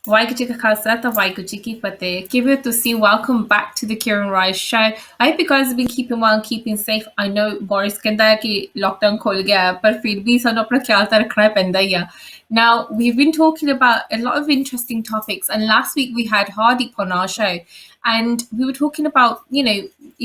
Waheguru Ji Ka Khalsa to Waheguru Ji Ki Fateh. Kive Tusi, welcome back to the Kiran Rai Show. I hope you guys have been keeping well and keeping safe. I know Boris कहता है कि lockdown खुल गया है, पर फिर भी सानू अपना ख्याल तो रखना पैंदा ही है. Now, we've been talking about a lot of interesting topics, and last week we had Hardeep on our show, and we were talking about, you know,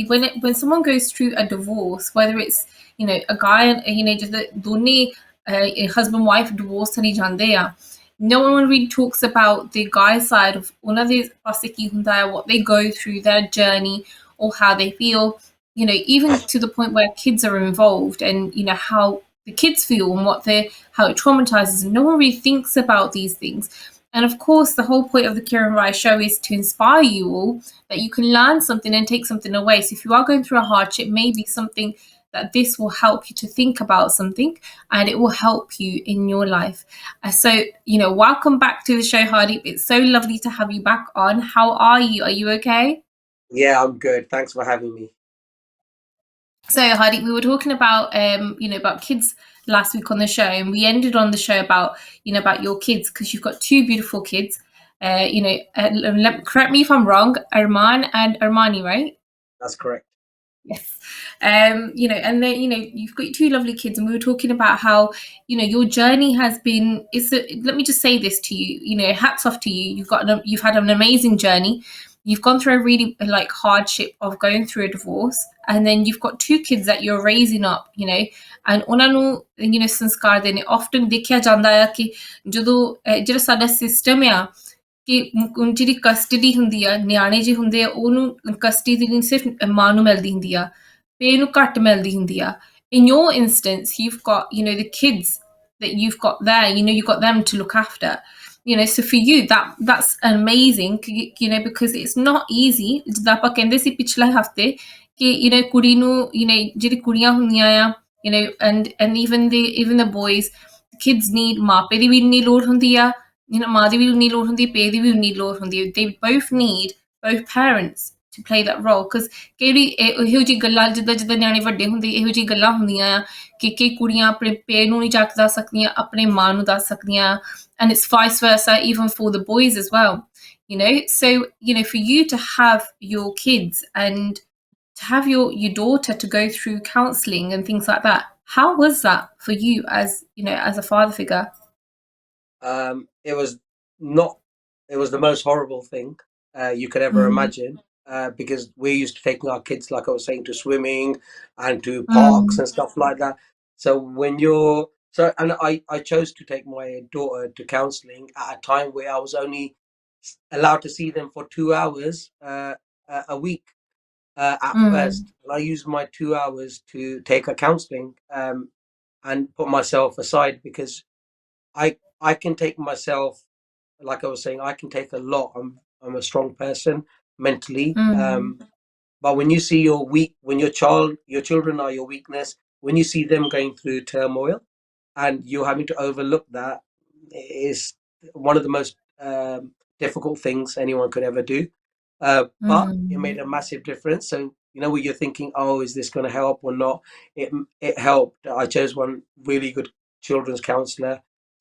when someone goes through a divorce, whether it's, you know, a guy and, you know, just दोनों husband wife divorce नहीं जानते या no one really talks about the guy side of ਉਹਨਾਂ ਦੇ ਪਾਸੇ ਕੀ ਹੁੰਦਾ ਹੈ, what they go through, their journey, or how they feel, you know, even to the point where kids are involved, and you know how the kids feel and how it traumatizes them. No one really thinks about these things. And of course, the whole point of the Kiran Rai Show is to inspire you all that you can learn something and take something away. So if you are going through a hardship, maybe something that this will help you to think about something, and it will help you in your life. So, you know, welcome back to the show, Hardeep. It's so lovely to have you back on. How are you? Are you okay? Yeah, I'm good. Thanks for having me. So, Hardeep, we were talking about, you know, about kids last week on the show, and we ended on the show about, you know, about your kids, because you've got two beautiful kids. You know, correct me if I'm wrong, Arman and Armani, right? That's correct. Yes. You know, and then, you know, you've got two lovely kids, and we were talking about how, you know, your journey has been, let me just say this to you, you know, hats off to you. You've had an amazing journey. You've gone through a really like hardship of going through a divorce, and then you've got two kids that you're raising up, you know, and ਉਹਨਾਂ ਨੂੰ, you know, ਸੰਸਕਾਰ ਦੇਣੇ often ਦੇਖਿਆ ਜਾਂਦਾ ਹੈ ਕਿ ਜਦੋਂ ਜਿਹੜਾ ਸਾਡਾ ਸਿਸਟਮ ਆ ਕਿ ਜਿਹੜੀ ਕਸਟਡੀ ਹੁੰਦੀ ਆ, ਨਿਆਣੇ ਜੇ ਹੁੰਦੇ ਆ ਉਹਨੂੰ ਕਸਟਡੀ ਸਿਰਫ ਮਾਂ ਨੂੰ ਮਿਲਦੀ ਹੁੰਦੀ ਆ, ਪੇ ਨੂੰ ਘੱਟ ਮਿਲਦੀ ਹੁੰਦੀ ਆ. In your instance, you've got, you know, the kids that you've got there, you know, you've got them to look after, you know, so for you that's amazing, you know, because it's not easy. ਜਿੱਦਾਂ ਆਪਾਂ ਕਹਿੰਦੇ ਸੀ ਪਿਛਲੇ ਹਫਤੇ ਕਿ, you know, ਕੁੜੀ ਨੂੰ, you know, ਜਿਹੜੀ ਕੁੜੀਆਂ ਹੁੰਦੀਆਂ ਆ, you know, and even the boys, kids need ਮਾਪੇ ਦੀ ਵੀ ਇੰਨੀ ਲੋੜ ਹੁੰਦੀ ਆ, you know, ਮਾਂ ਦੀ ਵੀ ਉਨੀ ਲੋੜ ਹੁੰਦੀ, ਪੇ ਦੀ ਵੀ ਉਨੀ ਲੋੜ ਹੁੰਦੀ. They both need both parents to play that role, because ਕਿਹੜੀ ਇਹੋ ਜਿਹੀ ਗੱਲਾਂ ਜਿੱਦਾਂ ਜਿੱਦਾਂ ਨਿਆਣੇ ਵੱਡੇ ਹੁੰਦੇ ਇਹੋ ਜਿਹੀ ਗੱਲਾਂ ਹੁੰਦੀਆਂ ਆ ਕਿ ਕੁੜੀਆਂ ਆਪਣੇ ਪੇ ਨੂੰ ਨਹੀਂ ਜਾ ਕੇ ਦੱਸ ਸਕਦੀਆਂ, ਆਪਣੇ ਮਾਂ ਨੂੰ ਦੱਸ ਸਕਦੀਆਂ, and it's vice versa even for the boys as well, you know. So, you know, for you to have your kids and to have your daughter to go through counselling and things like that, how was that for you as, you know, as a father figure? It was the most horrible thing you could ever imagine, because we're used to taking our kids, like I was saying, to swimming and to parks and stuff like that. So I chose to take my daughter to counselling at a time where I was only allowed to see them for 2 hours a week at first. And I used my 2 hours to take her counselling and put myself aside, because I can take myself, like I was saying, I can take a lot. I'm a strong person mentally. But when you see when your children are your weakness, when you see them going through turmoil and you're having to overlook that, is one of the most difficult things anyone could ever do. But it made a massive difference. So, you know, when you're thinking, oh, is this going to help or not? It helped. I chose one really good children's counsellor,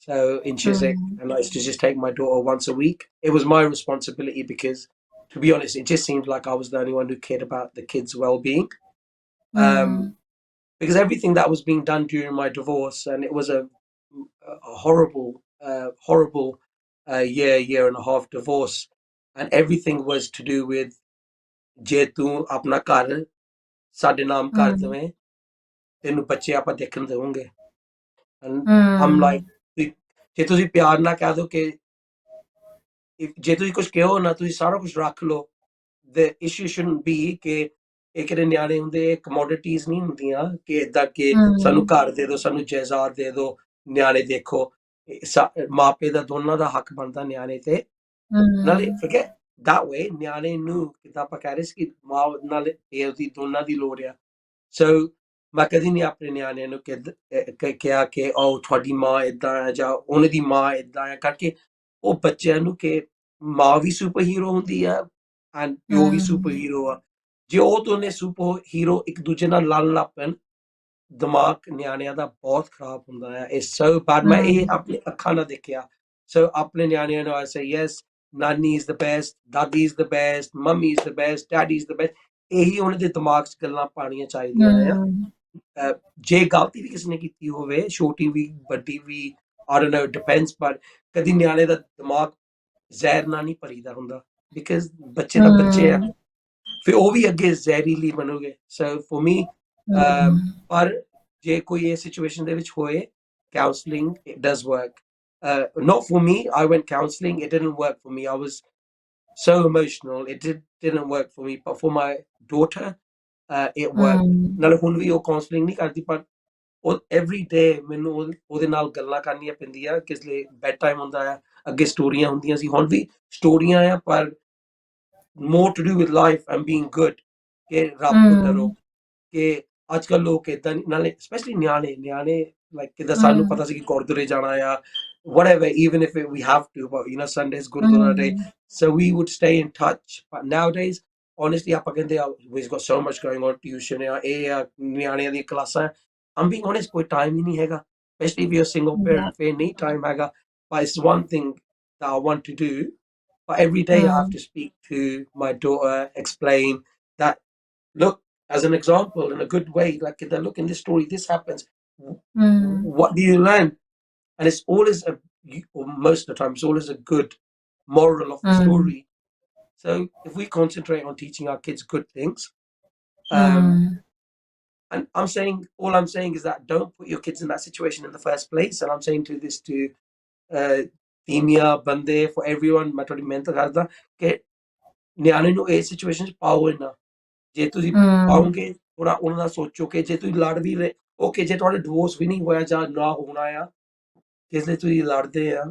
so in Chiswick, and I used to just take my daughter once a week. It was my responsibility because, to be honest, it just seemed like I was the only one who cared about the kids' well-being. Because everything that was being done during my divorce, and it was a horrible year and a half divorce, and everything was to do with je tu apna ghar sade naam kar dave tenu bacche aapa dekhan devonge. And I'm like, ਜੇ ਤੁਸੀਂ ਪਿਆਰ ਨਾਲ ਕਹਿ ਦੋ ਕਿ ਜੇ ਤੁਸੀਂ ਕੁਝ ਕਹੋ ਨਾ, ਤੁਸੀਂ ਸਾਰਾ ਕੁਝ ਰੱਖ ਲਓ, the issue shouldn't be ਕਿ ਇਹ ਕਿਹੜੇ ਨਿਆਣੇ ਹੁੰਦੇ, ਕਮੋਡਿਟੀਜ਼ ਨਹੀਂ ਹੁੰਦੀਆਂ ਕਿ ਏਦਾਂ ਕਿ ਸਾਨੂੰ ਘਰ ਦੇ ਦਿਓ, ਸਾਨੂੰ ਜਾਇਦਾਦ ਦੇ ਦਿਓ, ਨਿਆਣੇ ਦੇਖੋ. ਮਾਪੇ ਦਾ ਦੋਨਾਂ ਦਾ ਹੱਕ ਬਣਦਾ ਨਿਆਣੇ ਤੇ. ਨਾਲੇ forget that way, ਨਿਆਣੇ ਨੂੰ ਕਿੱਦਾਂ ਆਪਾਂ ਕਹਿ ਰਹੇ ਸੀ ਕਿ ਮਾਂ ਨਾਲ ਇਹ ਦੀ ਦੋਨਾਂ ਦੀ ਲੋੜ ਆ. So ਮੈਂ ਕਦੀ ਨਹੀਂ ਆਪਣੇ ਨਿਆਣਿਆਂ ਨੂੰ ਕਿਹਾ ਕਿ ਉਹ ਤੁਹਾਡੀ ਮਾਂ ਏਦਾਂ ਹੈ ਜਾਂ ਉਹਨਾਂ ਦੀ ਮਾਂ ਏਦਾਂ ਹੈ, ਕਰਕੇ ਉਹ ਬੱਚਿਆਂ ਨੂੰ ਕਿ ਮਾਂ ਵੀ ਸੁਪਰ ਹੀਰੋ ਹੁੰਦੀ ਆ ਐਂਡ ਪਿਓ ਵੀ ਸੁਪਰ ਹੀਰੋ ਆ. ਜੇ ਉਹ ਦੋਨੇ ਸੁਪਰ ਹੀਰੋ ਇੱਕ ਦੂਜੇ ਨਾਲ ਲੜਨ ਲੱਗ ਪੈਣ, ਦਿਮਾਗ ਨਿਆਣਿਆਂ ਦਾ ਬਹੁਤ ਖਰਾਬ ਹੁੰਦਾ ਹੈ. It's so bad. ਮੈਂ ਇਹ ਆਪਣੀ ਅੱਖਾਂ ਨਾਲ ਦੇਖਿਆ. So apne nyane nu I say yes, Nani is the best, Dadi is the best, Mummy is the best, Daddy is the best. ਇਹੀ ਉਹਨਾਂ ਦੇ ਦਿਮਾਗ 'ਚ ਗੱਲਾਂ ਪਾਉਣੀਆਂ ਚਾਹੀਦੀਆਂ ਆ। ਜੇ ਗਲਤੀ ਵੀ ਕਿਸੇ ਨੇ ਕੀਤੀ ਹੋਵੇ, ਛੋਟੀ ਵੀ ਵੱਡੀ ਵੀ, I don't know, depends, but ਕਦੀ ਨਿਆਣੇ ਦਾ ਦਿਮਾਗ ਜ਼ਹਿਰ ਨਾਲ ਨਹੀਂ ਭਰੀਦਾ ਹੁੰਦਾ, ਬਿਕਾਜ਼ ਬੱਚੇ ਤਾਂ ਬੱਚੇ ਆ, ਫਿਰ ਉਹ ਵੀ ਅੱਗੇ ਜ਼ਹਿਰੀਲੀ ਬਣੋਗੇ। ਸੋ ਫॉर ਮੀ, ਪਰ ਜੇ ਕੋਈ ਇਹ ਸਿਚੁਏਸ਼ਨ ਦੇ ਵਿੱਚ ਹੋਏ, counseling, it does work. Not for me, I went counseling, it didn't work for me, I was so emotional, it didn't work for me, but for my daughter, it worked. ਨਾਲੇ ਹੁਣ ਵੀ ਉਹ counselling ਨਹੀਂ ਕਰਦੀ, ਪਰ ਉਹ every day ਮੈਨੂੰ ਉਹਦੇ ਨਾਲ ਗੱਲਾਂ ਕਰਨੀਆਂ ਪੈਂਦੀਆਂ, ਕਿਸ ਲਈ ਬੈਡ ਟਾਈਮ ਹੁੰਦਾ ਆ, ਅੱਗੇ ਸਟੋਰੀਆਂ ਹੁੰਦੀਆਂ ਸੀ, ਹੁਣ ਵੀ ਸਟੋਰੀਆਂ ਆ, ਪਰ more to do with life and being good, ਕਿ ਰੱਬ ਤੋਂ ਡਰੋ, ਕਿ ਅੱਜ ਕੱਲ ਲੋਕ ਏਦਾਂ ਨਾਲੇ ਸਪੈਸ਼ਲੀ ਨਿਆਣੇ like ਕਿਦਾਂ ਸਾਨੂੰ ਪਤਾ ਸੀ ਕਿ ਗੁਰਦੁਆਰੇ ਜਾਣਾ ਆ, whatever, even if we have to, but you know, Sundays Gurdwara day, so we would stay in touch. But nowadays, honestly, ਆਪਾਂ ਕਹਿੰਦੇ ਆ we've got so much going on, tuition ਆ, ਇਹ ਆ, ਨਿਆਣਿਆਂ ਦੀ ਕਲਾਸਾਂ, I'm being honest, ਕੋਈ time ਹੀ ਨਹੀਂ ਹੈਗਾ, especially if you're a single parent, ਫਿਰ ਨਹੀਂ time ਹੈਗਾ, but it's one thing that I want to do. But every day I have to speak to my daughter, explain that, look, as an example, in a good way, like, look, in this story, this happens. What do you learn? And it's always or most of the time, it's always a good moral of the story. So if we concentrate on teaching our kids good things, and all I'm saying is that don't put your kids in that situation in the first place. And I'm saying to this to Timia, Bande, for everyone, ਮੈਂ ਤੁਹਾਡੀ ਮਿਹਨਤ ਕਰਦਾ ਕਿ ਨਿਆਣੇ ਨੂੰ ਇਹ situation 'ਚ ਪਾਓ ਨਾ, ਜੇ ਤੁਸੀਂ ਪਾਓਗੇ ਥੋੜਾ ਉਹਨਾਂ ਦਾ ਸੋਚੋ ਕਿ ਜੇ ਤੁਸੀਂ ਲੜ ਵੀ ਰਹੇ, ਓਕੇ, ਜੇ ਤੁਹਾਡਾ ਡਿਵੋਰਸ ਵੀ ਨਹੀਂ ਹੋਇਆ ਜਾਂ ਨਾ ਹੋਣਾ ਆ, ਕਿਸ ਲਈ ਤੁਸੀਂ ਲੜਦੇ ਆ,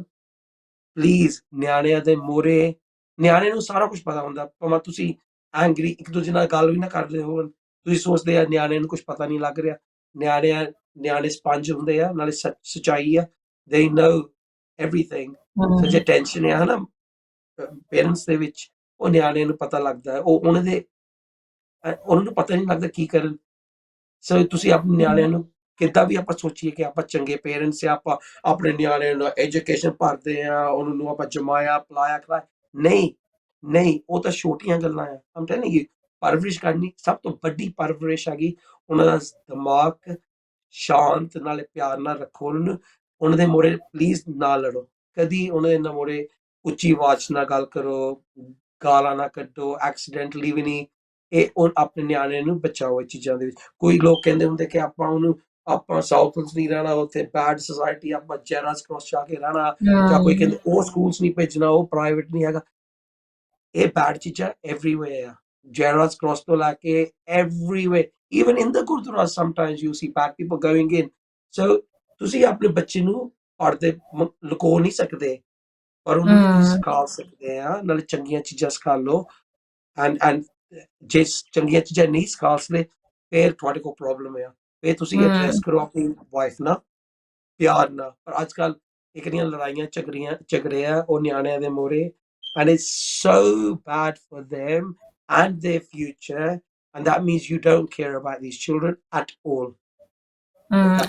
ਪਲੀਜ਼ ਨਿਆਣਿਆਂ ਦੇ ਮੋਰੇ, ਨਿਆਣੇ ਨੂੰ ਸਾਰਾ ਕੁਝ ਪਤਾ ਹੁੰਦਾ, ਭਾਵੇਂ ਤੁਸੀਂ ਐਂਗਰੀ ਇੱਕ ਦੂਜੇ ਨਾਲ ਗੱਲ ਵੀ ਨਾ ਕਰਦੇ ਹੋਣ, ਤੁਸੀਂ ਸੋਚਦੇ ਆ ਨਿਆਣੇ ਨੂੰ ਕੁਝ ਪਤਾ ਨਹੀਂ ਲੱਗ ਰਿਹਾ, ਨਿਆਣੇ ਸਪੰਜ ਹੁੰਦੇ ਆ, ਨਾਲੇ ਸੱਚਾਈ ਆ, they know everything. ਸੋ ਜੇ ਟੈਨਸ਼ਨ ਆ ਨਾ ਪੇਰੈਂਟਸ ਦੇ ਵਿੱਚ, ਉਹ ਨਿਆਣੇ ਨੂੰ ਪਤਾ ਲੱਗਦਾ, ਉਹਨਾਂ ਨੂੰ ਪਤਾ ਨਹੀਂ ਲੱਗਦਾ ਕੀ ਕਰਨ। ਸੋ ਤੁਸੀਂ ਆਪਣੇ ਨਿਆਣਿਆਂ ਨੂੰ ਕਿੱਦਾਂ ਵੀ ਆਪਾਂ ਸੋਚੀਏ ਕਿ ਆਪਾਂ ਚੰਗੇ ਪੇਰੈਂਟਸ ਆ, ਆਪਾਂ ਆਪਣੇ ਨਿਆਣਿਆਂ ਨੂੰ ਐਜੂਕੇਸ਼ਨ ਭਰਦੇ ਆ, ਉਹਨਾਂ ਨੂੰ ਆਪਾਂ ਜਮਾਇਆ, ਪਲਾਇਆ, ਖਿਲਾਇਆ, ਨਹੀਂ, ਉਹ ਤਾਂ ਛੋਟੀਆਂ ਗੱਲਾਂ ਆ। I'm telling you, ਪਰਵਰਿਸ਼ ਕਰਨੀ ਸਭ ਤੋਂ ਵੱਡੀ ਪਰਵਰਿਸ਼ ਹੈਗੀ, ਉਹਨਾਂ ਦਾ ਦਿਮਾਗ ਸ਼ਾਂਤ ਨਾਲੇ ਪਿਆਰ ਨਾਲ ਰੱਖੋ, ਉਹਨਾਂ ਦੇ ਮੋਰੇ ਪਲੀਜ਼ ਨਾ ਲੜੋ, ਕਦੀ ਉਹਨਾਂ ਦੇ ਮੋਰੇ ਉੱਚੀ ਆਵਾਜ਼ ਨਾਲ ਗੱਲ ਕਰੋ, ਗਾਲਾਂ ਨਾ ਕੱਢੋ, ਐਕਸੀਡੈਂਟਲੀ ਵੀ ਨਹੀਂ, ਇਹ ਆਪਣੇ ਨਿਆਣੇ ਨੂੰ ਬਚਾਓ ਇਹ ਚੀਜ਼ਾਂ ਦੇ ਵਿੱਚ। ਕੋਈ ਲੋਕ ਕਹਿੰਦੇ ਹੁੰਦੇ ਕਿ ਆਪਾਂ ਸਾਊਥ ਵਿੱਚ ਨਹੀਂ ਰਹਿਣਾ, ਉੱਥੇ ਬੈਡ ਸੁਸਾਇਟੀ, ਆਪਾਂ ਜੈਰਾਸ ਕ੍ਰੋਸ ਜਾ ਕੇ ਰਹਿਣਾ, ਜਾਂ ਕੋਈ ਕਹਿੰਦੇ ਉਹ ਸਕੂਲਸ ਨਹੀਂ ਭੇਜਣਾ, ਉਹ ਪ੍ਰਾਈਵੇਟ ਨਹੀਂ ਹੈਗਾ, ਇਹ ਬੈਡ ਚੀਜ਼ਾਂ ਐਵਰੀਵੇਅਰ ਆ, ਜੈਰਾਸ ਕ੍ਰੋਸ ਤੋਂ ਲੈ ਕੇ everywhere, even in the Gurdwara sometimes you see bad people going in. So ਤੁਸੀਂ ਆਪਣੇ ਬੱਚੇ ਨੂੰ ਪੜ੍ਹਦੇ ਲੁਕੋ ਨਹੀਂ ਸਕਦੇ, ਪਰ ਉਹਨੂੰ ਵੀ ਤੁਸੀਂ ਸਿਖਾ ਸਕਦੇ ਆ, ਨਾਲੇ ਚੰਗੀਆਂ ਚੀਜ਼ਾਂ ਸਿਖਾ ਲਓ, ਐਂਡ ਜੇ ਚੰਗੀਆਂ ਚੀਜ਼ਾਂ ਨਹੀਂ ਸਿਖਾ ਸਕਦੇ, ਫਿਰ ਤੁਹਾਡੇ ਕੋਲ ਪ੍ਰੋਬਲਮ ਆ, ਫਿਰ ਤੁਸੀਂ ਐਡਰੈਸ ਕਰੋ ਆਪਣੀ ਵਾਈਫ ਨਾਲ ਪਿਆਰ ਨਾਲ। ਪਰ ਅੱਜ ਕੱਲ ਇਕੜੀਆਂ ਲੜਾਈਆਂ ਝਗੜੇ ਆ ਉਹ ਨਿਆਣਿਆਂ ਦੇ ਮੋਰੇ, and it's so bad for them and their future, and that means you don't care about these children at all.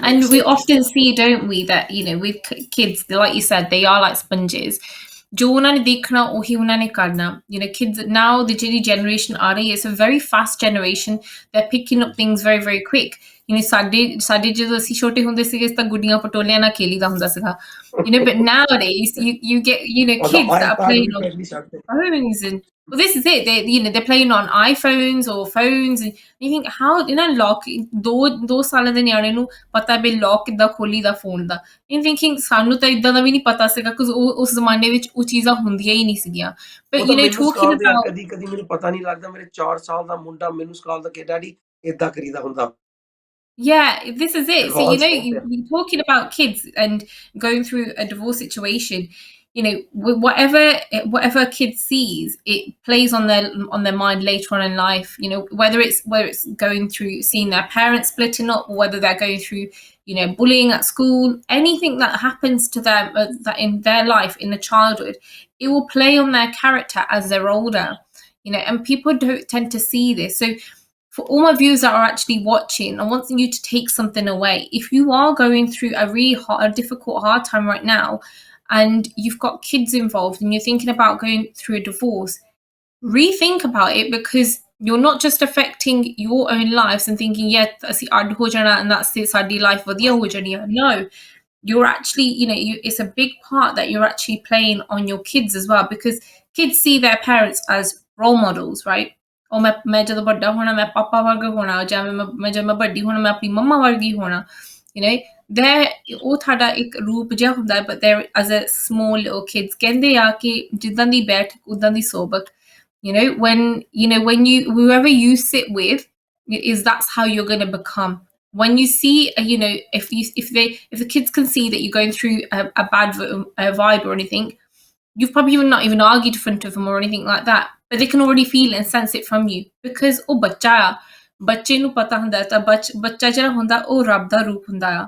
And we often see, don't we, that, you know, with kids, like you said, they are like sponges. ਜੋ ਉਹਨਾਂ ਨੇ ਦੇਖਣਾ ਉਹੀ ਉਹਨਾਂ ਨੇ ਕਰਨਾ, you know, kids now, the ਜਿਹੜੀ generation ਆ ਰਹੀ, it's a very fast generation, they're picking up things very very quick. You know, ਸਾਡੇ ਜਦੋਂ ਅਸੀਂ ਛੋਟੇ ਹੁੰਦੇ ਸੀਗੇ ਤਾਂ ਗੁੱਡੀਆਂ ਪਟੋਲਿਆਂ ਨਾਲ ਖੇਲੀਦਾ ਹੁੰਦਾ ਸੀਗਾ, you know, but nowadays you get, you know, kids that are playing on phones, and well, this is it, they're playing on iPhones or phones, and you think, how, you know, lock, ਦੋ ਸਾਲਾਂ ਦੇ ਨਿਆਣੇ ਨੂੰ ਪਤਾ ਵੀ ਲੋਕ ਕਿੱਦਾਂ ਖੋਲੀ ਦਾ phone the, in thinking ਸਾਨੂੰ ਤਾਂ ਇਦਾਂ ਦਾ ਵੀ ਨਹੀਂ ਪਤਾ ਸੀਗਾ, ਕਿਉਂਕਿ ਉਸ ਜ਼ਮਾਨੇ ਵਿੱਚ ਉਹ ਚੀਜ਼ਾਂ ਹੁੰਦੀਆਂ ਹੀ ਨਹੀਂ ਸੀਗੀਆਂ, but you know, talking about, ਕਦੀ ਮੈਨੂੰ ਪਤਾ ਨਹੀਂ ਲੱਗਦਾ, ਮੇਰੇ 4 ਸਾਲ ਦਾ ਮੁੰਡਾ ਮੈਨੂੰ ਸਿਖਾਉਂਦਾ ਕਿ ਡੈਡੀ ਏਦਾਂ ਕਰੀਦਾ ਹੁੰਦਾ। yeah, this is it. So, you know, you're talking about kids and going through a divorce situation, you know, whatever a kid sees, it plays on their mind later on in life, you know, whether it's going through seeing their parents splitting up, or whether they're going through, you know, bullying at school, anything that happens to them, that in their life in the childhood, it will play on their character as they're older, you know, and people don't tend to see this. So for all my viewers that are actually watching, I want you to take something away. If you are going through a really difficult, hard time right now, and you've got kids involved and you're thinking about going through a divorce, rethink about it, because you're not just affecting your own lives and thinking, yeah, ਅਸੀਂ ਅੱਡ ਹੋ ਜਾਣਾ and that's it, ਸਾਡੀ life ਵਧੀਆ ਹੋ ਜਾਣੀ ਆ. No, you're actually, it's a big part that you're actually playing on your kids as well, because kids see their parents as role models, right? ਉਹ ਮੈਂ ਜਦੋਂ ਵੱਡਾ ਹੋਣਾ ਮੈਂ ਪਾਪਾ ਵਰਗਾ ਹੋਣਾ, ਜਾਂ ਮੈਂ ਜਦ ਮੈਂ ਵੱਡੀ ਹੋਣਾ ਮੈਂ ਆਪਣੀ ਮੰਮਾ ਵਰਗੀ ਹੋਣਾ. there ਉਹ ਤੁਹਾਡਾ ਇੱਕ ਰੂਪ ਜਿਹਾ ਹੁੰਦਾ ਹੈ, but there as a small little kids ਕਹਿੰਦੇ ਆ ਕਿ ਜਿੱਦਾਂ ਦੀ ਬੈਠ ਉਦਾਂ ਦੀ ਸੋਬਤ. When you whoever you sit with, is that's how you're going to become. When you see, if the kids can see that you're going through a bad vibe or anything, you've probably not even argued in front of them or anything like that, but they can already feel it and sense it from you, because oh ਬੱਚਾ ਆ, ਬੱਚੇ ਨੂੰ ਪਤਾ ਹੁੰਦਾ ਤਾਂ ਬੱਚਾ ਜਿਹੜਾ ਹੁੰਦਾ ਉਹ ਰੱਬ ਦਾ ਰੂਪ ਹੁੰਦਾ ਆ.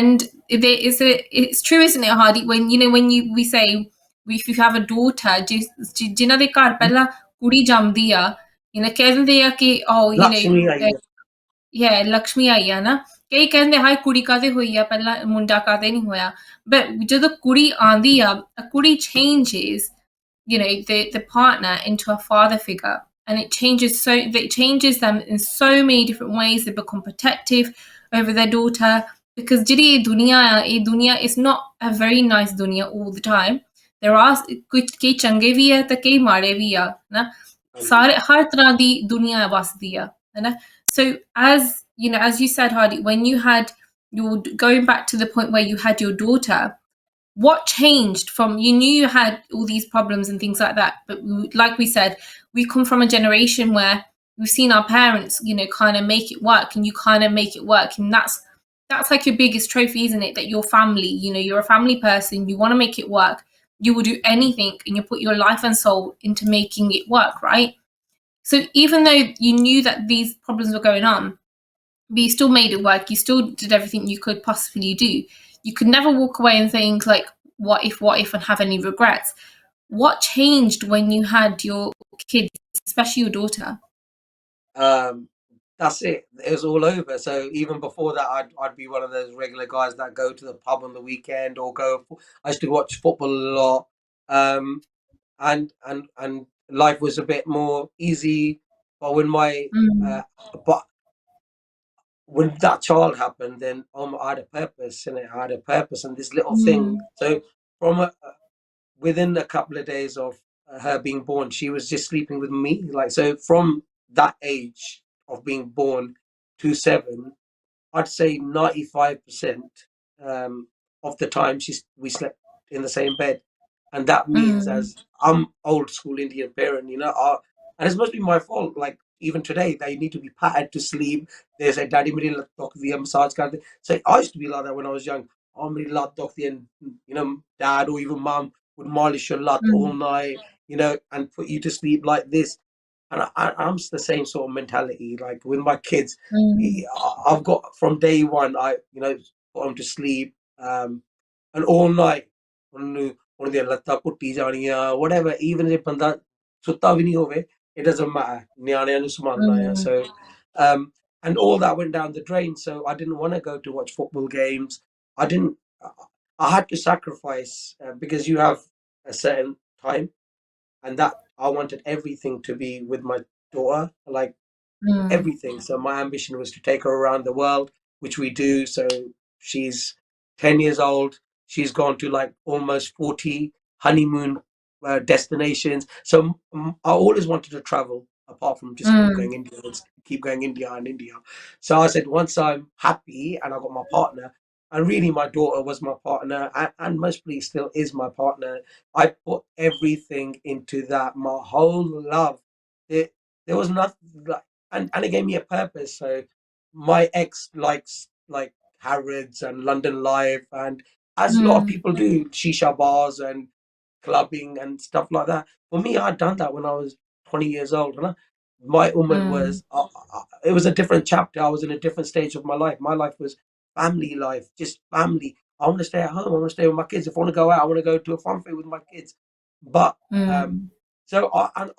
And it's true, isn't it, Hardy, when we say, if you have a daughter, ਜਿਨ੍ਹਾਂ ਦੇ ਘਰ ਪਹਿਲਾਂ ਕੁੜੀ ਜੰਮਦੀ ਆ, ਕਹਿ ਦਿੰਦੇ ਆ ਕਿ Lakshmi ਆਈ ਲక్ష్ਮੀ ਆਈ ਆ ਨਾ, ਕਈ ਕਹਿੰਦੇ ਹਾਏ ਕੁੜੀ ਕਾਹਦੇ ਹੋਈ ਆ, ਪਹਿਲਾਂ ਮੁੰਡਾ ਕਾਹਦੇ ਨਹੀਂ ਹੋਇਆ. But ਜਦੋਂ ਕੁੜੀ ਆਂਦੀ ਆ, a ਕੁੜੀ changes, the partner into a father figure, and it changes them in so many different ways. They become protective over their daughter, because ਜਿਹੜੀ ਇਹ ਦੁਨੀਆ is not a very nice ਦੁਨੀਆ all the time. There are ਕਈ ਚੰਗੇ ਵੀ ਆ ਤੇ ਕਈ ਮਾੜੇ ਵੀ ਆ ਨਾ, ਸਾਰੇ ਹਰ ਤਰ੍ਹਾਂ ਦੀ ਦੁਨੀਆ ਵਸਦੀ ਆ, ਹੈ. So as you said, Hardy, when you're going back to the point where you had your daughter, what changed from, you knew you had all these problems and things like that, but like we said, we come from a generation where we've seen our parents, kind of make it work, and you kind of make it work, and that's like your biggest trophy, isn't it? That your family, you're a family person, you want to make it work, you will do anything, and you put your life and soul into making it work, right? So even though you knew that these problems were going on, but you still made it work, you still did everything you could possibly do. You could never walk away and think like, what if, and have any regrets. What changed when you had your kids, especially your daughter? That's it. It was all over. So even before that, I'd be one of those regular guys that go to the pub on the weekend or go. I used to watch football a lot, and life was a bit more easy. But but when that child happened, then I had a purpose, and I had a purpose, and this little thing. So from within a couple of days of her being born, she was just sleeping with me. Like, so from that age of being born to 7, I'd say 95% of the time we slept in the same bed, and that means, as I'm old school Indian parent, and it's must be my fault. Like even today, they need to be patted to sleep. They say, "Daddy, meri lat dokdi hai, massage kar de." So I used to be like that when I was young. Oh, meri lat dokdi, and dad or even mom would polish your lat all night, and put you to sleep like this. And I'm the same sort of mentality. Like with my kids, I've got from day one. I put them to sleep, and all night. ਉਹਨਾਂ ਦੀਆਂ ਲੱਤਾਂ ਘੁੱਟੀ ਜਾਣੀਆਂ, whatever, even if ਬੰਦਾ ਸੁੱਤਾ ਵੀ ਨਹੀਂ ਹੋਵੇ, it doesn't matter, ਨਿਆਣਿਆਂ ਨੂੰ ਸੰਭਾਲਣਾ ਆ. So and all that went down the drain. So I didn't want to go to watch football games. I had to sacrifice, because you have a certain time, and that I wanted everything to be with my daughter, like everything. So my ambition was to take her around the world, which we do. So she's 10 years old. She's gone to like almost 40 honeymoon destinations. So I always wanted to travel, apart from just going India. Let's keep going India and India. So I said, once I'm happy and I got my partner, and really my daughter was my partner, and mostly still is my partner, I put everything into that, my whole love. There was nothing like, and it gave me a purpose. So my ex likes like Harrods and London Life, and as a lot of people do, shisha bars and clubbing and stuff like that. For me, I'd done that when I was 20 years old. My umar was, it was a different chapter. I was in a different stage of my life. My life was family life, just family. I want to stay at home. I want to stay with my kids. If I want to go out, I want to go to a fun fair with my kids. But so and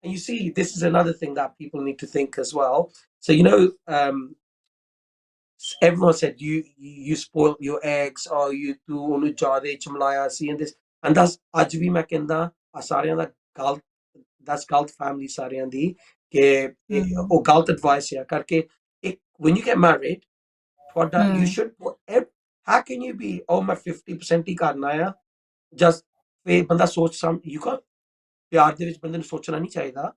you see, this is another thing that people need to think as well. So everyone said you spoiled your eggs or you ਤੂੰ ਉਹਨੂੰ ਜ਼ਿਆਦਾ ਚਮਲਾਇਆ ਸੀ and this and that's ਅੱਜ ਵੀ ਮੈਂ ਕਹਿੰਦਾ ਆ ਸਾਰਿਆਂ ਦਾ ਗਲਤ that's ਗਲਤ family ਸਾਰਿਆਂ ਦੀ ਕਿ mm, ਉਹ ਗਲਤ advice ਹੈ ਕਰਕੇ when you get married ਤੁਹਾਡਾ you mm, should how can you be oh ਮੈਂ 50% ਹੀ ਕਰਨਾ ਆ just ਫੇ ਬੰਦਾ ਸੋਚ you can't ਪਿਆਰ ਦੇ ਵਿੱਚ ਬੰਦੇ ਨੂੰ ਸੋਚਣਾ ਨਹੀਂ ਚਾਹੀਦਾ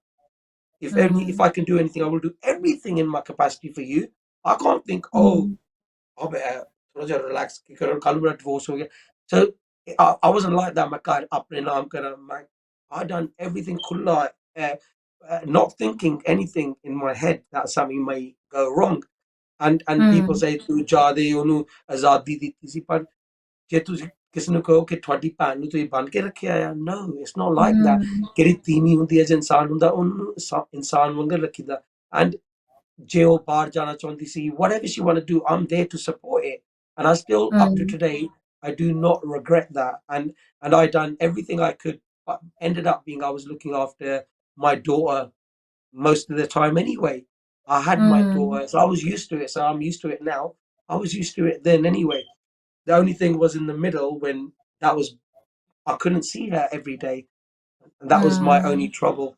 if mm, I can do anything I will do everything in my capacity for you I can't think oh mm, अब थोड़ा सा रिलैक्स करो कल मेरा डिवोर्स हो गया so I wasn't like that मैं घर अपने नाम करा मैं I done everything खुला not thinking anything in my head that something may go wrong and people mm, say ਤੂੰ ਜ਼ਿਆਦੇ ਉਹਨੂੰ ਆਜ਼ਾਦੀ ਦਿੱਤੀ ਸੀ ਪਰ ਜੇ ਤੁਸੀਂ ਕਿਸੇ ਨੂੰ ਕਹੋ ਕਿ ਤੁਹਾਡੀ ਭੈਣ ਨੂੰ ਤੁਸੀਂ ਬੰਨ ਕੇ ਰੱਖਿਆ ਆ no it's not like that mm, ਜਿਹੜੀ ਤੀਵੀਂ ਹੁੰਦੀ ਹੈ ਜੇ ਇਨਸਾਨ ਹੁੰਦਾ ਉਹਨੂੰ ਇਨਸਾਨ ਵਾਂਗਰ ਰੱਖੀਦਾ and ਜੇ ਉਹ ਬਾਹਰ ਜਾਣਾ ਚਾਹੁੰਦੀ ਸੀ whatever she want to do I'm there to support it and I still up to mm, today I do not regret that and I done everything I could but ended up being I was looking after my daughter most of the time anyway I had my mm, daughter so I was used to it so I'm used to it now I was used to it then anyway the only thing was in the middle when that was I couldn't see her every day and that was my only mm, trouble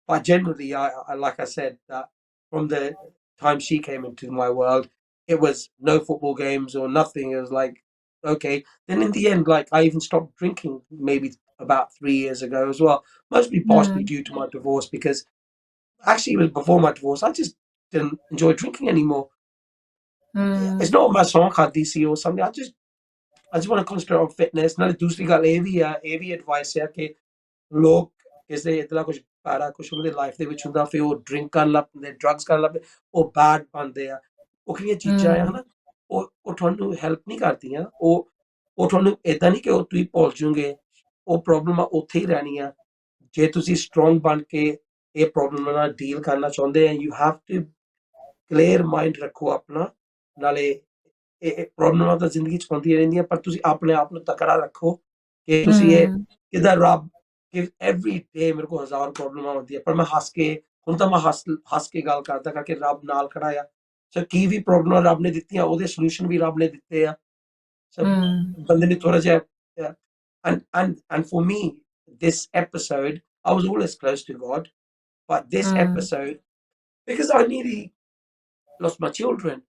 but generally, I like I said that from the time she came into my world, it was no football games or nothing. It was like, okay. Then in the end, like I even stopped drinking maybe about 3 years ago as well. Mostly partially mm, due to my divorce because actually it was before my divorce. I just didn't enjoy drinking anymore. It's mm, not my song DC or something. I just want to concentrate on fitness. Not दूसरी गल ਇਹ ਵੀ advice है कि ਲੋਕ ਕਿਸੇ ਇਤਨਾ ਕੁਝ ਪੈਰਾ ਕੁਛ ਉਹਨਾਂ ਦੀ ਲਾਈਫ ਦੇ ਵਿੱਚ ਹੁੰਦਾ ਫਿਰ ਉਹ ਡਰਿੰਕ ਕਰਨ ਲੱਗ ਪੈਂਦੇ ਡਰੱਗਸ ਕਰਨ ਲੱਗ ਪੈਂਦੇ ਉਹ ਬੈਡ ਬਣਦੇ ਆ ਉਹ ਕਿਹੜੀਆਂ ਚੀਜ਼ਾਂ ਆ mm, ਹਨਾ ਉਹ ਤੁਹਾਨੂੰ ਹੈਲਪ ਨਹੀਂ ਕਰਦੀਆਂ ਉਹ ਤੁਹਾਨੂੰ ਏਦਾਂ ਨਹੀਂ ਕਿ ਉਹ ਤੁਸੀਂ ਭੁੱਲ ਜੂਗੇ ਉਹ ਪ੍ਰੋਬਲਮ ਆ ਉੱਥੇ ਹੀ ਰਹਿਣੀ ਆ ਜੇ ਤੁਸੀਂ ਸਟਰੋਂਗ ਬਣ ਕੇ ਇਹ ਪ੍ਰੋਬਲਮ ਨਾਲ ਡੀਲ ਕਰਨਾ ਚਾਹੁੰਦੇ ਆ you have to clear mind ਰੱਖੋ ਆਪਣਾ ਨਾਲੇ ਇਹ ਪ੍ਰੋਬਲਮਾਂ ਤਾਂ ਜ਼ਿੰਦਗੀ ਚ ਆਉਂਦੀਆਂ ਰਹਿੰਦੀਆਂ ਪਰ ਤੁਸੀਂ ਆਪਣੇ ਆਪ ਨੂੰ ਤਕੜਾ ਰੱਖੋ ਕਿ ਤੁਸੀਂ ਇਹ mm, ਕਿਦਾ ਰੱਬ ਕਿ ਐਵਰੀ ਡੇ ਮੇਰੇ ਕੋਲ ਹਜ਼ਾਰ ਪ੍ਰੋਬਲਮਾਂ ਹੁੰਦੀਆਂ ਪਰ ਮੈਂ ਹੱਸ ਕੇ ਹੁਣ ਤਾਂ ਮੈਂ ਹੱਸ ਕੇ ਗੱਲ ਕਰਦਾ ਕਰਕੇ ਰੱਬ ਨਾਲ ਖੜਾ ਆ ਸੋ ਕੀ ਵੀ ਪ੍ਰੋਬਲਮ ਰੱਬ ਨੇ ਦਿੱਤੀਆਂ ਉਹਦੇ ਸੋਲੂਸ਼ਨ ਵੀ ਰੱਬ ਨੇ ਦਿੱਤੇ ਆ ਸੋ mm, ਬੰਦੇ ਨੇ ਥੋੜਾ ਜਿਹਾ and for me this episode I was always close to God but this mm, episode because I nearly lost my children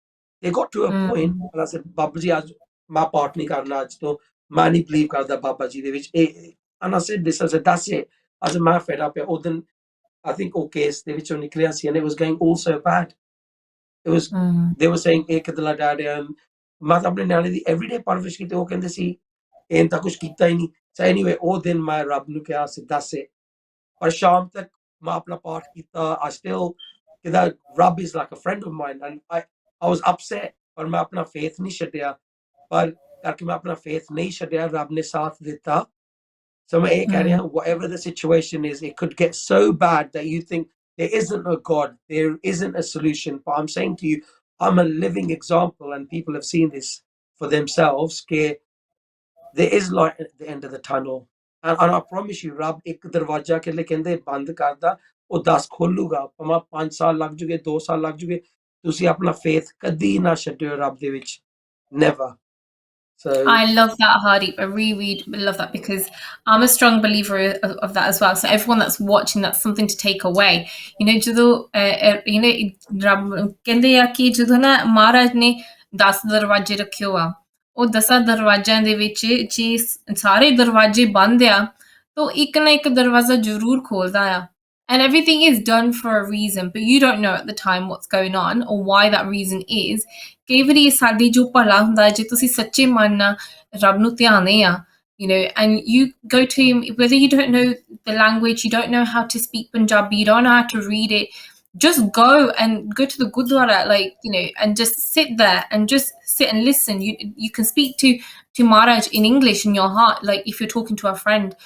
they got to a point mm, and I said Baba ji ਅੱਜ ਮੈਂ ਪਾਠ ਨਹੀਂ ਕਰਨਾ ਅੱਜ ਤੋਂ ਮੈਂ ਨਹੀਂ ਬਲੀਵ ਕਰਦਾ ਬਾਬਾ ਜੀ ਦੇ ਵਿੱਚ ਇਹ and I said this I said that's it I said ਮੈਂ fed up ਉਹ ਦਿਨ I think all case ਦੇ ਵਿੱਚੋਂ ਨਿਕਲਿਆ ਸੀ and it was going all so bad it was mm, they were saying ਇੱਕ ਦਿਲਾ ਡੈਡ ਮੈਂ ਤਾਂ ਆਪਣੇ ਨਿਆਣੇ ਦੀ everyday ਪਰਵਰਿਸ਼ ਕੀਤੀ ਉਹ ਕਹਿੰਦੇ ਸੀ ਇਹਨ ਤਾਂ ਕੁਝ ਕੀਤਾ ਹੀ ਨਹੀਂ so anyway ਉਹ ਦਿਨ ਮੈਂ ਰੱਬ ਨੂੰ ਕਿਹਾ ਸੀ that's it ਪਰ ਸ਼ਾਮ ਤੱਕ ਮੈਂ ਆਪਣਾ ਪਾਠ ਕੀਤਾ I still ਕਿਦਾ ਰੱਬ is like a friend of mine and I was upset ਪਰ ਮੈਂ ਆਪਣਾ faith ਨਹੀਂ ਛੱਡਿਆ ਪਰ ਕਰਕੇ ਮੈਂ ਆਪਣਾ faith ਨਹੀਂ ਛੱਡਿਆ ਰੱਬ ਨੇ ਸਾਥ ਦਿੱਤਾ so मैं ये कह रहा mm. हूँ whatever the situation is it could get so bad that you think there isn't a God there isn't a solution but I'm saying to you I'm a living example and people have seen this for themselves that there is light at the end of the tunnel and I promise you ਰੱਬ ਇੱਕ ਦਰਵਾਜ਼ਾ ਕੇ ਲਈ ਕਹਿੰਦੇ ਬੰਦ ਕਰਦਾ ਉਹ 10 ਖੋਲੂਗਾ ਭਾਵੇਂ 5 ਸਾਲ ਲੱਗ ਜੂਗੇ 2 ਸਾਲ ਲੱਗ ਜੂਗੇ ਤੁਸੀਂ ਆਪਣਾ faith ਕਦੀ ਨਾ ਛੱਡਿਓ ਰੱਬ ਦੇ ਵਿੱਚ never so I love that, Hardeep. I really, really love that because I'm a strong believer of that as well. So everyone that's watching, that's something to take away. You know, ਜਦੋਂ you know ਰੱਬ ਕਹਿੰਦੇ ਆ ਕਿ ਜਦੋਂ ਨਾ ਮਹਾਰਾਜ ਨੇ 10 ਦਰਵਾਜ਼ੇ ਰੱਖਿਓ ਆ ਉਹ 10 ਦਰਵਾਜ਼ਿਆਂ ਦੇ ਵਿੱਚ ਜੇ ਸਾਰੇ ਦਰਵਾਜ਼ੇ ਬੰਦ ਆ ਤਾਂ ਇੱਕ ਨਾ ਇੱਕ ਦਰਵਾਜ਼ਾ ਜ਼ਰੂਰ ਖੋਲਦਾ ਆ and everything is done for a reason but you don't know at the time what's going on or why that reason is ਕਈ ਵਾਰੀ ਸਾਡੇ ਜੋ ਭਲਾ ਹੁੰਦਾ ਜੇ ਤੁਸੀਂ ਸੱਚੇ ਮਨ ਨਾਲ ਰੱਬ ਨੂੰ ਧਿਆਉਂਦੇ ਆ you know and you go to him whether you don't know the language you don't know how to speak Punjabi you don't know how to read it just go and go to the gurdwara like you know and just sit there and just sit and listen you can speak to Maharaj in English in your heart like if you're talking to a friend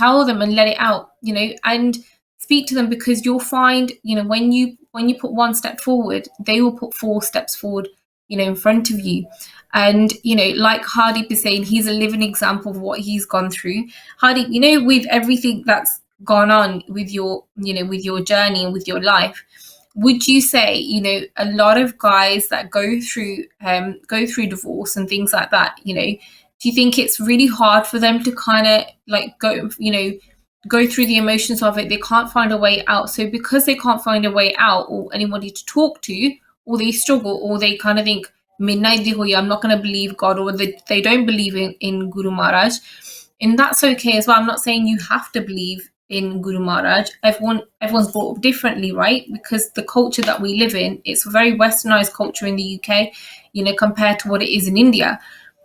tell them and let it out you know and speak to them because you'll find you know when you put one step forward they will put 4 steps forward you know in front of you and you know like Hardeep is saying he's a living example of what he's gone through Hardeep you know with everything that's gone on with your you know with your journey and with your life would you say, you know, a lot of guys that go through divorce and things like that, you know, do you think it's really hard for them to kind of like go, you know, go through the emotions of it? They can't find a way out. So because they can't find a way out or anybody to talk to, or they struggle, or they kind of think, "Midnight di hoyi, I'm not going to believe God," or they don't believe in Guru Maharaj. And that's okay as well. I'm not saying you have to believe in Guru Maharaj. Everyone's brought up differently, right? Because the culture that we live in, it's a very westernized culture in the UK, you know, compared to what it is in India.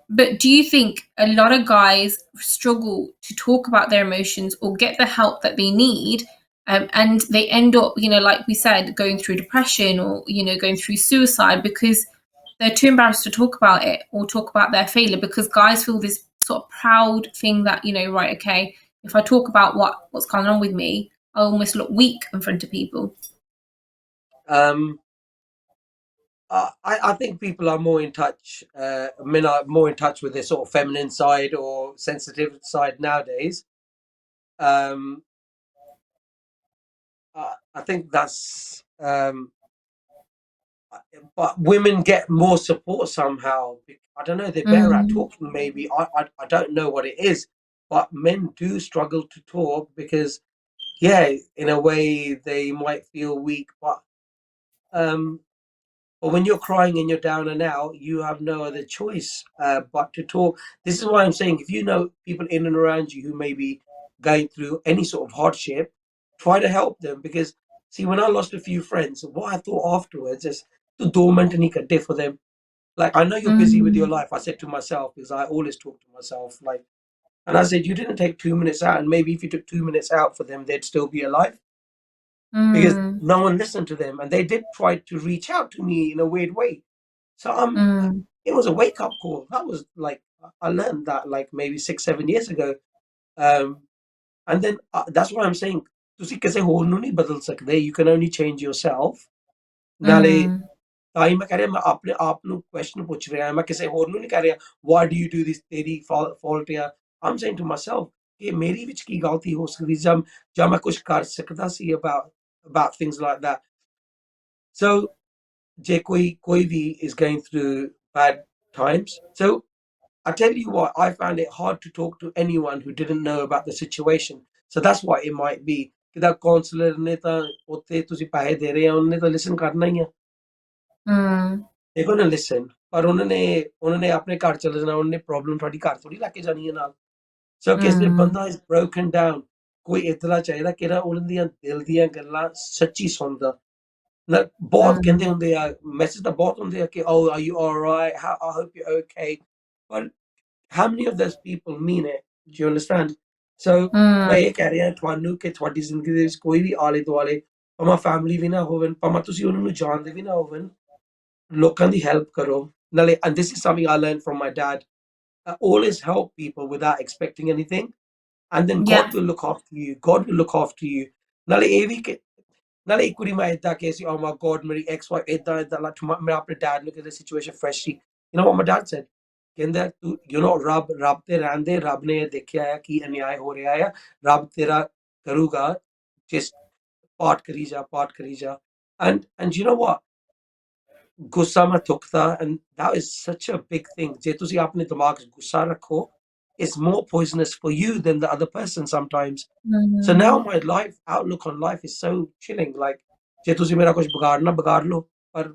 But do you think a lot of guys struggle to talk about their emotions or get the help that they need? And they end up, you know, like we said, going through depression or, you know, going through suicide because they're too embarrassed to talk about it or talk about their failure, because guys feel this sort of proud thing that, you know, right, okay, if I talk about what's going on with me, I almost look weak in front of people. Um, I think people are more in touch. Men are more in touch with their sort of feminine side or sensitive side nowadays. Um, I think that's. But women get more support somehow. I don't know. They're better at Mm, talking. Maybe I don't know what it is, but men do struggle to talk because, yeah, in a way they might feel weak, um, but when you're crying and you're down and out, you have no other choice but to talk. This is why I'm saying if you know people in and around you who may be going through any sort of hardship, try to help them. Because, see, when I lost a few friends, what I thought afterwards is to dormant and kadde for them. Like, I know you're busy with your mm, life, I said to myself, because I always talk to myself. Like, and I said, you didn't take 2 minutes out, and maybe if you took 2 minutes out for them, they'd still be alive because mm, no one listened to them. And they did try to reach out to me in a weird way. So mm, it was a wake up call. That was like I learned that like maybe 6 7 years ago, um, and then that's why I'm saying ਤੁਸੀਂ ਕਿਸੇ ਹੋਰ ਨੂੰ ਨਹੀਂ ਬਦਲ ਸਕਦੇ, you can only change yourself. ਨਾਲੇ mm, ਤਾਂ ਹੀ ਮੈਂ ਕਹਿ ਰਿਹਾ, ਮੈਂ ਆਪਣੇ ਆਪ ਨੂੰ ਕੁਐਸਚਨ ਪੁੱਛ ਰਿਹਾ, ਮੈਂ ਕਿਸੇ ਹੋਰ ਨੂੰ ਨਹੀਂ ਕਹਿ ਰਿਹਾ why do you do this, ਤੇਰੀ ਫਾਲਟ ਆ। I'm saying to myself ਕਿ ਮੇਰੀ ਵਿੱਚ ਕੀ ਗਲਤੀ ਹੋ ਸਕਦੀ ਜਾਂ ਮੈਂ ਕੁਝ ਕਰ ਸਕਦਾ ਸੀ about things like that. So ਜੇ ਕੋਈ ਵੀ is going through bad times, so I tell you what, I found it hard to talk to anyone who didn't know about the situation. So that's why it might be that counselor ਨੇ ਤਾਂ ਉੱਥੇ ਤੁਸੀਂ ਪੈਸੇ ਦੇ ਰਹੇ ਆ, ਉਹਨੇ ਤਾਂ listen ਕਰਨਾ ਹੀ ਆ। mm. They're gonna listen, ਪਰ ਉਹਨਾਂ ਨੇ ਆਪਣੇ ਘਰ ਚਲੇ ਜਾਣਾ, ਉਹਨੇ ਪ੍ਰੋਬਲਮ ਤੁਹਾਡੀ ਘਰ ਥੋੜੀ ਲੈ ਕੇ ਜਾਣੀ ਹੈ ਨਾਲ। ਸੋ ਕਿਸੇ Mm, ਬੰਦਾ is broken down, ਕੋਈ ਇਤਨਾ ਚਾਹੀਦਾ ਕਿ ਉਹਨਾਂ ਦੀਆਂ ਦਿਲ ਦੀਆਂ ਗੱਲਾਂ ਸੱਚੀ ਸੁਣਦਾ। ਨਾ ਬਹੁਤ ਕਹਿੰਦੇ mm, ਹੁੰਦੇ ਆ, ਮੈਸੇਜ ਤਾਂ ਬਹੁਤ ਹੁੰਦੇ ਆ ਕਿ oh are you all right, I hope you're okay, but how many of those people mean it? Do you understand? So mm, ਮੈਂ ਇਹ ਕਹਿ ਰਿਹਾ ਤੁਹਾਨੂੰ ਕਿ ਤੁਹਾਡੀ ਜ਼ਿੰਦਗੀ ਦੇ ਵਿੱਚ ਕੋਈ ਵੀ ਆਲੇ ਦੁਆਲੇ ਭਾਵੇਂ ਫੈਮਿਲੀ ਵੀ ਨਾ ਹੋਵਣ, ਭਾਵੇਂ ਤੁਸੀਂ ਉਹਨਾਂ ਨੂੰ ਜਾਣਦੇ ਵੀ ਨਾ ਹੋਵਣ, ਲੋਕਾਂ ਦੀ ਹੈਲਪ ਕਰੋ। ਨਾਲੇ and this is something I learned from my dad, always help people without expecting anything, and then yeah. God will look after you. God will look after you. ਨਾਲੇ ਇਹ ਵੀ ਕਿ ਨਾਲੇ ਇੱਕ ਵਾਰੀ ਮੈਂ ਏਦਾਂ ਕਿਹਾ ਸੀ, oh my God, ਮੇਰੀ ex wife ਏਦਾਂ like ਮੈਂ ਆਪਣੇ dad ਨੂੰ ਕਹਿੰਦਾ situation fresh C, you know what my dad said? ਕਹਿੰਦਾ ਤੂੰ ਰੱਬ ਤੇ ਰਹਿਣ ਦੇ, ਰੱਬ ਨੇ ਦੇਖਿਆ ਆ ਕੀ ਅਨਿਆਏ ਹੋ ਰਿਹਾ ਆ, ਰੱਬ ਤੇਰਾ ਕਰੂਗਾ, just ਪਾਠ ਕਰੀ ਜਾ। And you know what, ਗੁੱਸਾ ਮੈਂ ਥੁੱਕਦਾ, and that is such a big thing। ਜੇ ਤੁਸੀਂ ਆਪਣੇ ਦਿਮਾਗ 'ਚ ਗੁੱਸਾ ਰੱਖੋ, it's more poisonous for you than the other person sometimes। So now Mm. my life outlook on life is so chilling, like ਜੇ ਤੁਸੀਂ ਮੇਰਾ ਕੁਝ ਵਿਗਾੜਨਾ ਵਿਗਾੜ ਲਓ, ਪਰ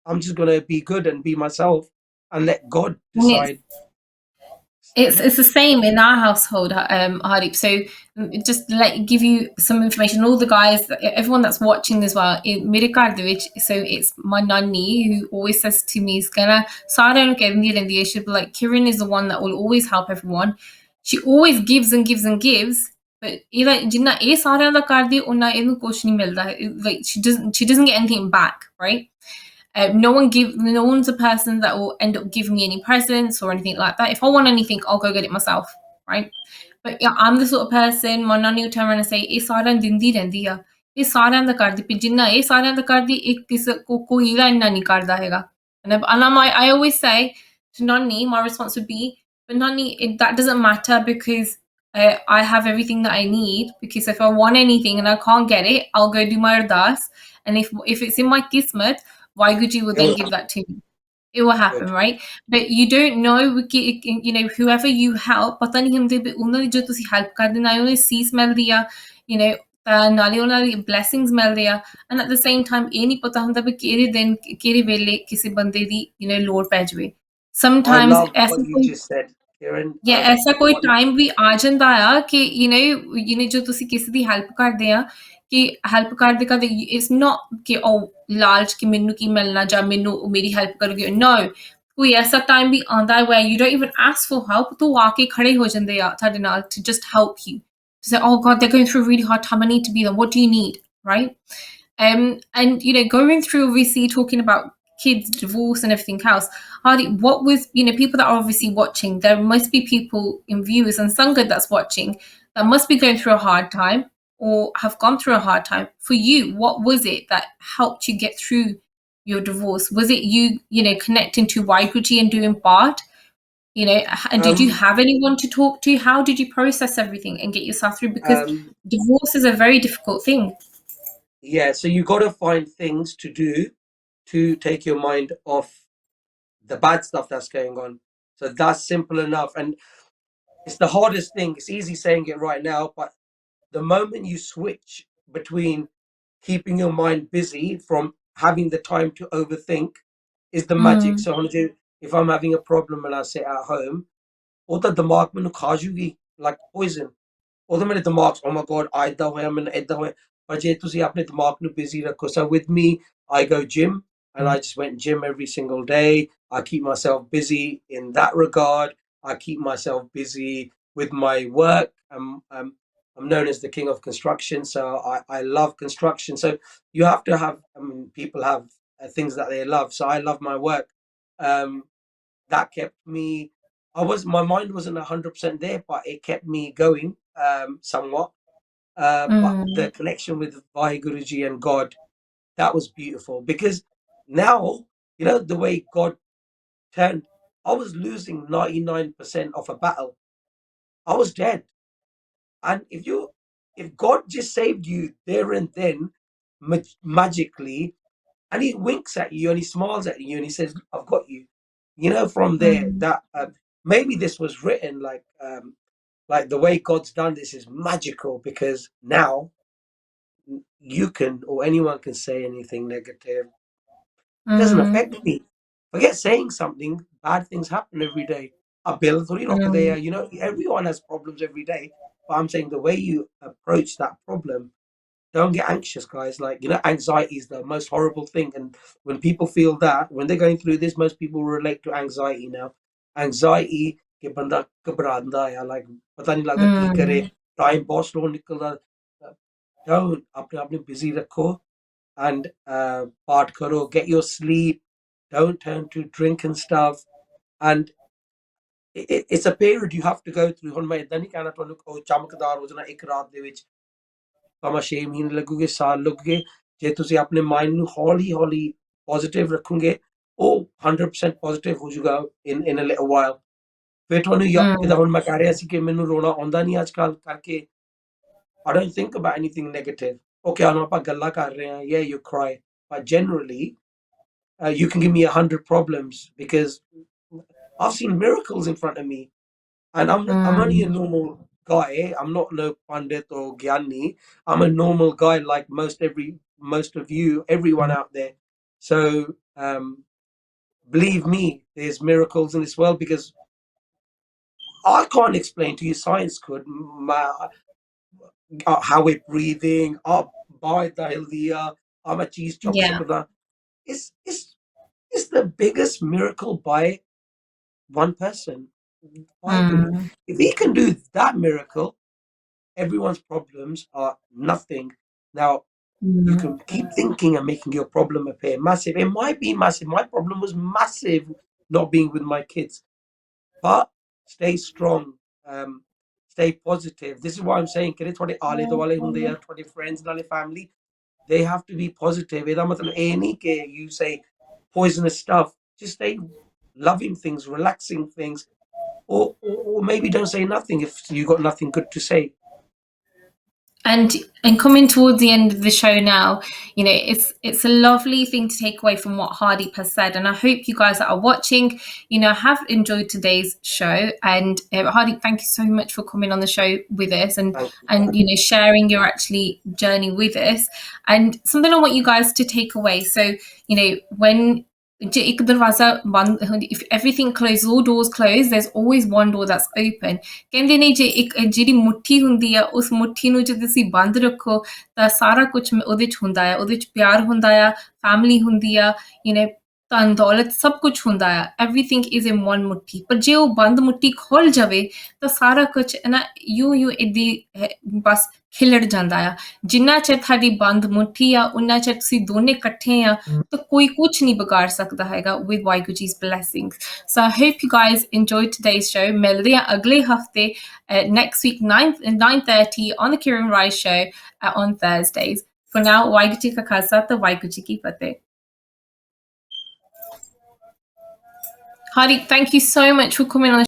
I'm just gonna be good and be myself and let God And it's decide। It's Yeah. it's the same in our household, Hardeep. So just like give you some information, all the guys, everyone that's watching as well, ਮੇਰੇ ਘਰ ਦੇ ਵਿੱਚ, so it's my nanny who always says to me, "Skana, ਸਾਰਿਆਂ ਨੂੰ ਕਹਿੰਦੀ ਰਹਿੰਦੀ ਹੈ," she'll be like, "Kiran is the one that will always help everyone. She always gives and gives and gives, but ਇਹਦਾ ਜਿੰਨਾ ਇਹ ਸਾਰਿਆਂ ਦਾ ਕਰਦੀ ਉਹਨਾਂ ਇਹਨੂੰ ਕੁਛ ਨਹੀਂ ਮਿਲਦਾ ਹੈ." Like she doesn't get anything back, right? No one's a person that will end up giving me any presents or anything like that. If I want anything, I'll go get it myself, right? But yeah, I'm the sort of person, my nanny will turn around and say, "ਇਹ ਸਾਰਿਆਂ ਨੂੰ ਦਿੰਦੀ ਰਹਿੰਦੀ ਆ, ਇਹ ਸਾਰਿਆਂ ਦਾ ਕਰਦੀ ਪਈ, ਜਿੰਨਾ ਇਹ ਸਾਰਿਆਂ ਦਾ ਕਰਦੀ, ਇਹ ਕਿਸੇ ਕੋਈ ਦਾ ਇੰਨਾ ਨਹੀਂ ਕਰਦਾ ਹੈਗਾ." I always say to Nani, my response would be, but Nani, that doesn't matter because I have everything that I need, because if I want anything and I can't get it, I'll go do my ardas. And if it's in my kismet, Vaiguji will It then will give happen. that to me. It will happen, Good. right? But you don't know, whoever you help, पता नहीं हमदे ਉਹਨਾਂ ਦੀ ਜੋ ਤੁਸੀਂ help ਕਰਦੇ ਨਾ ਉਹਨੇ ਸੀਸ ਮਿਲਦੀ ਆ, you know, ਤਾਂ ਨਾਲੇ ਉਹਨਾਂ ਦੀ blessings ਮਿਲਦੇ ਆ, and at the same time ਇਹ ਨਹੀਂ ਪਤਾ ਹੁੰਦਾ ਵੀ ਕਿਹੜੇ ਦਿਨ ਕਿਹੜੇ ਵੇਲੇ ਕਿਸੇ ਬੰਦੇ ਦੀ ਲੋੜ ਪੈ ਜਾਵੇ. I Sometimes love ऐसा what you कोई just said, Kiran. ਜਾਂ I ਐਸਾ ਕੋਈ what ਟਾਈਮ ਵੀ ਆ ਜਾਂਦਾ ਆ ਕਿ ਜੋ ਤੁਸੀਂ ਕਿਸੇ ਦੀ ਹੈਲਪ ਕਰਦੇ ਆ, ਕਿ ਹੈਲਪ ਕਰਦੇ ਕਰਦੇ ਇਟਸ ਨੋਟ ਕਿ ਉਹ ਲਾਲਚ ਕਿ ਮੈਨੂੰ ਕੀ ਮਿਲਣਾ ਜਾਂ ਮੈਨੂੰ ਮੇਰੀ ਹੈਲਪ ਕਰੋਗੇ, ਨੋ, ਕੋਈ ਐਸਾ ਟਾਈਮ ਵੀ ਆਉਂਦਾ ਹੈ where you don't even ask for help, ਤੋਂ ਆ ਕੇ ਖੜੇ ਹੋ ਜਾਂਦੇ ਆ ਤੁਹਾਡੇ ਨਾਲ to just help you, to say, oh god, they're going through a really hard time, I need to be there, what do you need, right? And going through, obviously, talking about kids, divorce, and everything else. Hardy, what was, people that are obviously watching? There must be people in viewers and Sangha that's watching that must be going through a hard time or have gone through a hard time. For you, what was it that helped you get through your divorce? Was it connecting to Waikuchi and doing part? And did you um have anyone to talk to? How did you process everything and get yourself through? Because um divorce is a very difficult thing. yeah, so you got to find things to do to take your mind off the bad stuff that's going on. So that's simple enough. And it's the hardest thing. It's easy saying it right now, but the moment you switch between keeping your mind busy from having the time to overthink is the magic. Mm, So if I'm having a problem and I sit at home, ਉਹ ਤਾਂ ਦਿਮਾਗ ਮੈਨੂੰ ਖਾ ਜੂਗੀ like poison. ਉਹਦੇ ਮੇਰੇ ਦਿਮਾਗ 'ਚ, oh my god, ਆ ਏਦਾਂ ਹੋਇਆ, ਮੈਨੂੰ ਏਦਾਂ ਹੋਇਆ। ਪਰ ਜੇ ਤੁਸੀਂ ਆਪਣੇ ਦਿਮਾਗ ਨੂੰ busy ਰੱਖੋ, so with me, I go gym, and I just went gym every single day. I keep myself busy in that regard. I keep myself busy with my work. I'm known as the king of construction, so I love construction. So you have to have, I mean, people have things that they love. So I love my work. Um, that kept me. My mind wasn't 100% there, but it kept me going somewhat. But mm, the connection with Vaheguruji and God, that was beautiful because now, the way God turned, I was losing 99% of a battle. I was dead. And if God just saved you there and then, magically, and he winks at you and he smiles at you and he says, I've got you. From there, mm, that maybe this was written like the way God's done this is magical because now you can or anyone can say anything negative. It doesn't mm, affect me. Forget saying something, bad things happen every day. A bill, mm, everyone has problems every day. But I'm saying the way you approach that problem, don't get anxious, guys. Like, anxiety is the most horrible thing. And when people feel that, when they're going through this, most people relate to anxiety now. Anxiety, कि बंदा घबरांदा है, like पता नहीं लगता की करे, mm, time बहुत slow निकलदा. Don't अपने आप में busy रखो and part karo, get your sleep, don't turn to drink and stuff. And it's a period you have to go through. ਹੁਣ ਮੈਂ ਏਦਾਂ ਨਹੀਂ ਕਹਿਣਾ ਤੁਹਾਨੂੰ ਉਹ ਚਮਕਦਾਰ ਹੋ ਜਾਣਾ ਇੱਕ ਰਾਤ ਦੇ ਵਿੱਚ ਭਾਵੇਂ 6 ਮਹੀਨੇ ਲੱਗੂਗੇ ਸਾਲ ਲੱਗੂਗੇ ਜੇ ਤੁਸੀਂ ਆਪਣੇ ਮਾਈਂਡ ਨੂੰ ਹੌਲੀ ਹੌਲੀ ਪੋਜ਼ਿਟਿਵ ਰੱਖੋਗੇ ਉਹ 100% ਪੋਜ਼ਿਟਿਵ ਹੋ ਜਾਊਗਾ in a little while ਫਿਰ ਤੁਹਾਨੂੰ ਜਿੱਦਾਂ mm, ਹੁਣ ਮੈਂ ਕਹਿ ਰਿਹਾ ਸੀ ਕਿ ਮੈਨੂੰ ਰੋਣਾ ਆਉਂਦਾ ਨਹੀਂ ਅੱਜ ਕੱਲ ਕਰਕੇ I don't think about anything negative. Okay, ਹੁਣ ਆਪਾਂ ਗੱਲਾਂ ਕਰ ਰਹੇ ਹਾਂ, yeah, you cry, but generally you can give me 100 problems because I've seen miracles in front of me. And I'm only a mm, normal guy. I'm not no pandit or gyani. I'm a normal guy like most of you, everyone out there. So um, believe me, there's miracles in this world because I can't explain to you. Science could how we're breathing. Up by the healthier. I'm a cheese chop yeah, sakada. It's the biggest miracle by one person. Why could mm, if he can do that miracle? Everyone's problems are nothing. Now, you mm, can keep thinking and making your problem appear massive. It might be massive. My problem was massive not being with my kids. But stay strong. Stay positive. This is why I'm saying, kid, 20 aale duale hunde ya, 20 friends, nale family, they have to be positive. Eda matlab eh nahi ke you say poisonous stuff. Just stay loving things, relaxing things. or maybe don't say nothing if you got nothing good to say. And coming towards the end of the show now, you know, it's a lovely thing to take away from what Hardeep has said, and I hope you guys that are watching, you know, have enjoyed today's show. And Hardeep, thank you so much for coming on the show with us Thank you. and you know, sharing your actually journey with us. And something I want you guys to take away. So, you know, when if everything closes, all doors close, there's always one door that's open. ਕਹਿੰਦੇ ਨੇ ਜੇ ਇੱਕ ਜਿਹੜੀ ਮੁੱਠੀ ਹੁੰਦੀ ਆ ਉਸ ਮੁੱਠੀ ਨੂੰ ਜੇ ਤੁਸੀਂ ਬੰਦ ਰੱਖੋ ਤਾਂ ਸਾਰਾ ਕੁਝ ਉਹਦੇ ਚ ਹੁੰਦਾ ਆ, ਉਹਦੇ ਚ ਪਿਆਰ ਹੁੰਦਾ ਆ, ਫੈਮਿਲੀ ਹੁੰਦੀ ਆ, you know, ਧਨ ਦੌਲਤ ਸਭ ਕੁਝ ਹੁੰਦਾ ਆ, everything is in one ਮੁੱਠੀ। ਪਰ ਜੇ ਉਹ ਬੰਦ ਮੁੱਠੀ ਖੁੱਲ ਜਾਵੇ ਤਾਂ ਸਾਰਾ ਕੁਝ ਨਾ ਯੂ ਇਹਦੀ ਬਸ ਖਿਲੜ ਜਾਂਦਾ ਆ। ਜਿੰਨਾ ਚਿਰ ਤੁਹਾਡੀ ਬੰਦ ਮੁੱਠੀ ਆ ਉਨਾ ਚਿਰ ਤੁਸੀਂ ਦੋਨੇ ਇਕੱਠੇ ਆ ਤਾਂ ਕੋਈ ਕੁਝ ਨਹੀਂ ਵਿਗਾੜ ਸਕਦਾ ਹੈਗਾ with Waheguru ਜੀ's blessings। So I hope you guys enjoyed today's show। ਮਿਲਦੇ ਆ ਅਗਲੇ ਹਫਤੇ next week 9:30 on the Kiran Rai Show on Thursdays। For now, Waheguru ji ਕਾ ਖਾਲਸਾ ਤੇ ਵਾਹਿਗੁਰੂ ਜੀ ਕੀ ਫਤਿਹ। Hardeep, thank you so much for coming on the